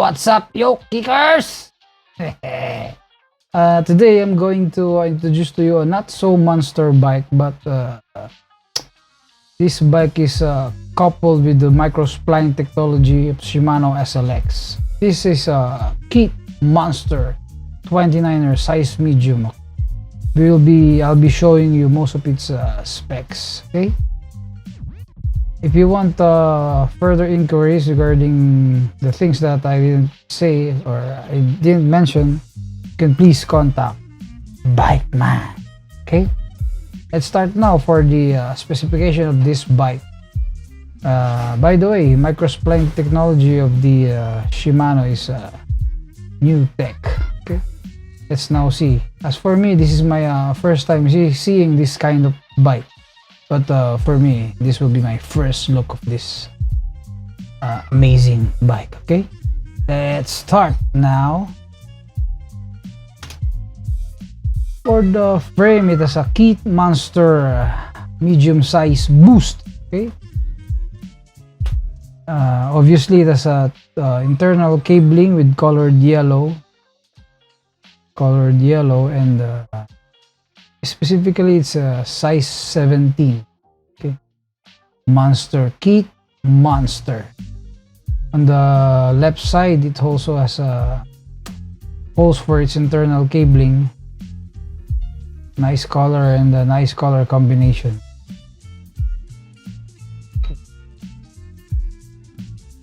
What's up, yo kickers? Today I'm going to introduce to you a not so monster bike, but this bike is coupled with the micro spline technology of Shimano SLX. This is a Kit Monster 29er size medium. I'll be showing you most of its specs. Okay. If you want further inquiries regarding the things that I didn't say or I didn't mention, you can please contact Bike Man. Okay, let's start now for the specification of this bike. By the way, microspline technology of the Shimano is new tech. Okay, let's now see. As for me, this is my first time seeing this kind of bike. But for me, this will be my first look of this amazing bike. Okay, let's start now. For the frame, it has a Kit Monster medium size boost. Okay, obviously it has a internal cabling with colored yellow, and specifically it's a size 17. Okay, Monster, Kit Monster. On the left side, it also has a holes for its internal cabling. Nice color and a nice color combination. Okay.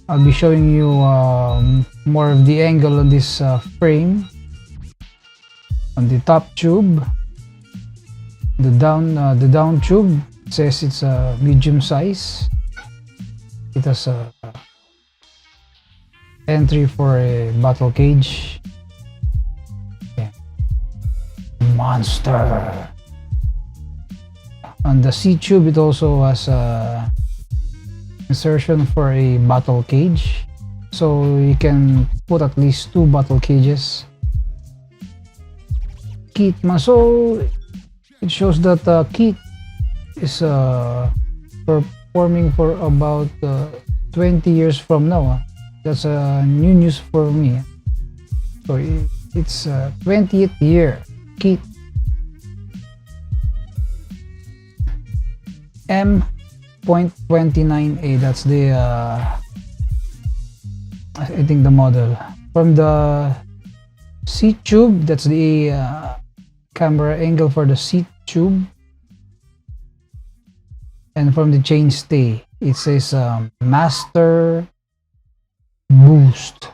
I'll be showing you more of the angle on this frame. On the top tube, the down tube says it's a medium size. It has a entry for a bottle cage. Yeah. Monster. On the C tube, it also has a insertion for a bottle cage, so you can put at least 2 bottle cages. Kit, so it shows that Kit is performing for about 20 years from now. That's new news for me. So it's 20th year Kit. M.29A, that's the I think the model. From the seat tube, that's the camera angle for the seat tube, and from the chainstay it says Master Boost.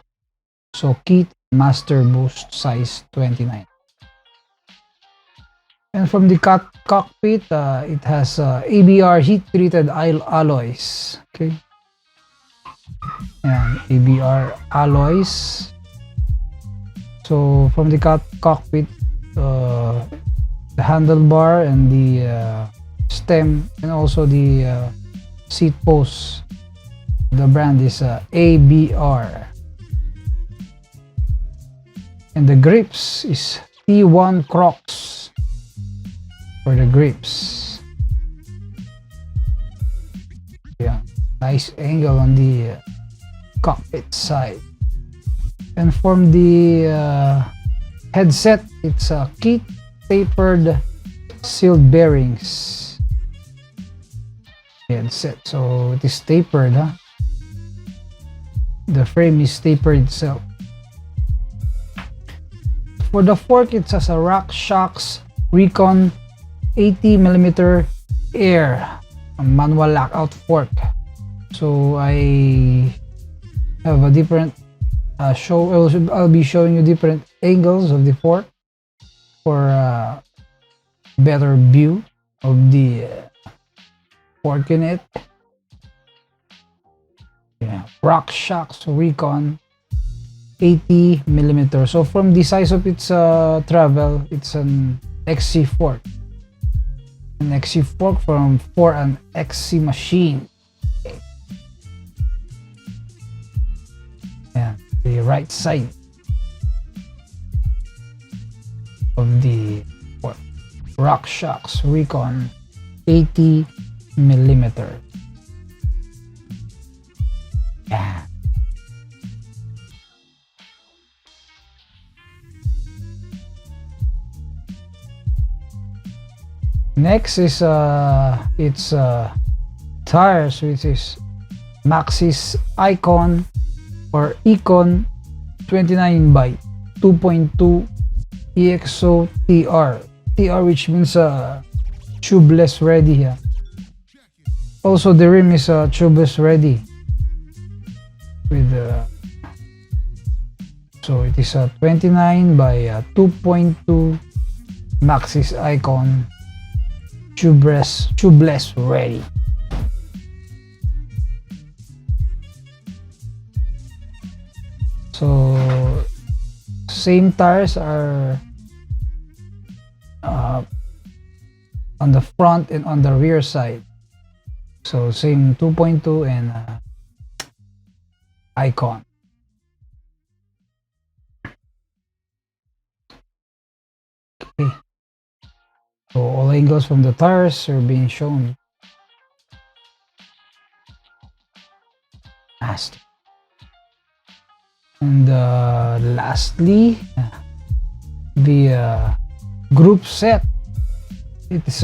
So Kit Master Boost size 29. And from the cockpit, it has ABR heat treated alloys. Okay, and ABR alloys. So from the cockpit, the handlebar and the stem, and also the seat post, the brand is ABR, and the grips is T1 Crocs for the grips. Yeah, nice angle on the cockpit side. And from the headset, it's a Kit Tapered sealed bearings headset. So it is tapered, huh? The frame is tapered itself. For the fork, it has a RockShox Recon 80mm air, a manual lockout fork. So I have a different I'll be showing you different angles of the fork for better view of the fork in it. Yeah, RockShox Recon 80mm. So from the size of its travel, it's an XC fork. An XC fork for an XC machine. Yeah, the right side of the fork. RockShox Recon 80mm. Yeah. Next is its tires, which is Maxxis IKON or IKON 29 by 2.2 EXO TR, which means tubeless ready here. Also the rim is tubeless ready with so it is 29 by 2.2 Maxxis IKON tubeless ready. So same tires are on the front and on the rear side. So same 2.2 and IKON. Okay. So all angles from the tires are being shown. Fast. And lastly, the Groupset. It is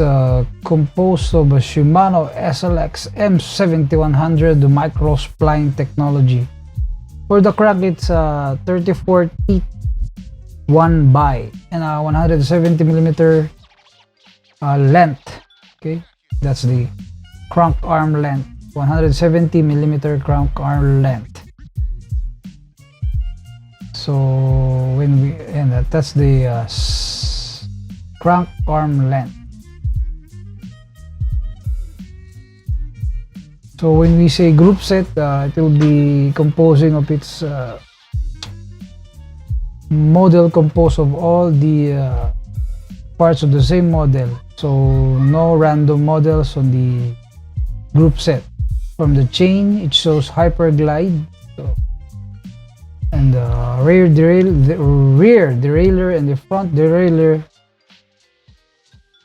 composed of a Shimano SLX M7100 micro spline technology. For the crank, it's 34 teeth 1 by and 170 millimeter length. Okay, that's the crank arm length. 170 millimeter crank arm length. So when we that's the crank arm length. So when we say Groupset, it will be composing of its model composed of all the parts of the same model. So no random models on the Groupset. From the chain, it shows Hyperglide. So, and the rear derailleur and the front derailleur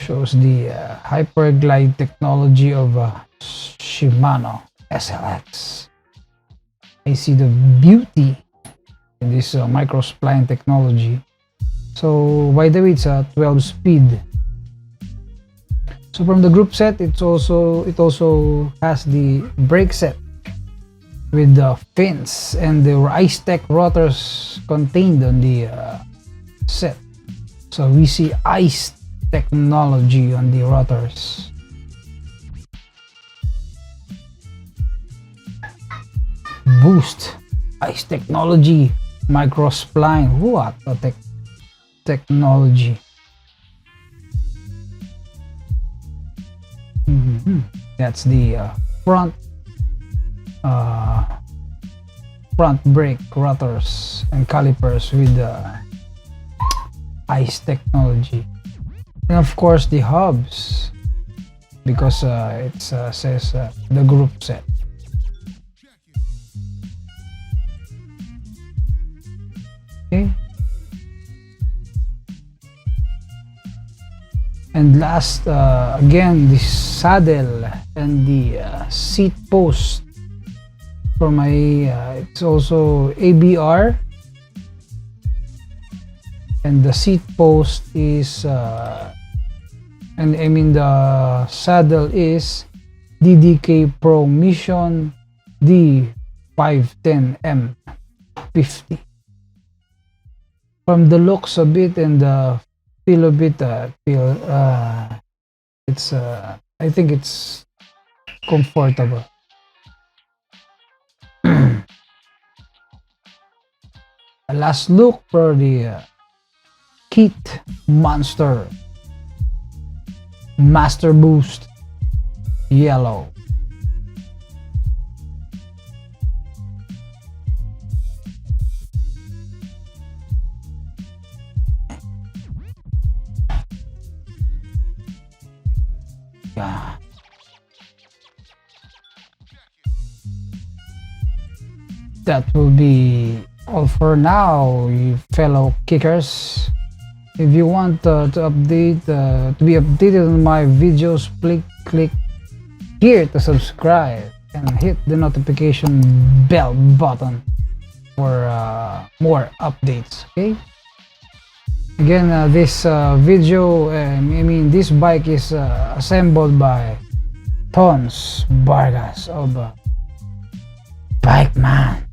shows the Hyperglide technology of Shimano SLX. I see the beauty in this micro spline technology. So by the way, it's a 12 speed. So from the Groupset, it also has the brake set with the fins and the IceTech rotors contained on the set. So we see ice technology on the rotors. Boost ice technology micro spline. What a technology. That's the front brake rotors and calipers with the ice technology, and of course the hubs, because it says the Groupset. Okay. And last, again, the saddle and the seat post for my it's also ABR, and the seat post is and I mean the saddle is DDK Pro Mission D510M50. From the looks of it and the feel of it, it's I think it's comfortable. A last look for the Kit Monster Master Boost Yellow. That will be all for now, you fellow kickers. If you want to be updated on my videos, please click here to subscribe and hit the notification bell button for more updates. Okay, Again, this video, this bike is assembled by Tons Vargas of Bike Man.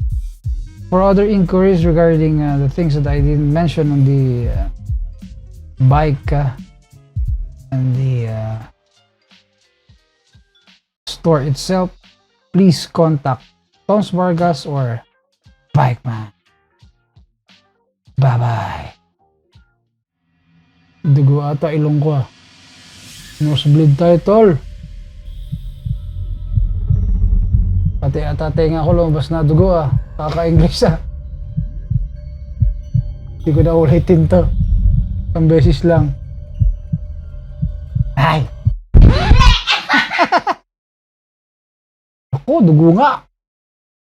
For other inquiries regarding the things that I didn't mention on the bike and the store itself, please contact Tons Vargas or Bike Man. Bye bye. Dugo ata ilong ko. Nosebleed tayo, tol. Pati ata tenga ko lumabas na dugo Kaka-English Hindi ko na ulitin to. Isang beses lang. Ay! Ako, dugo nga.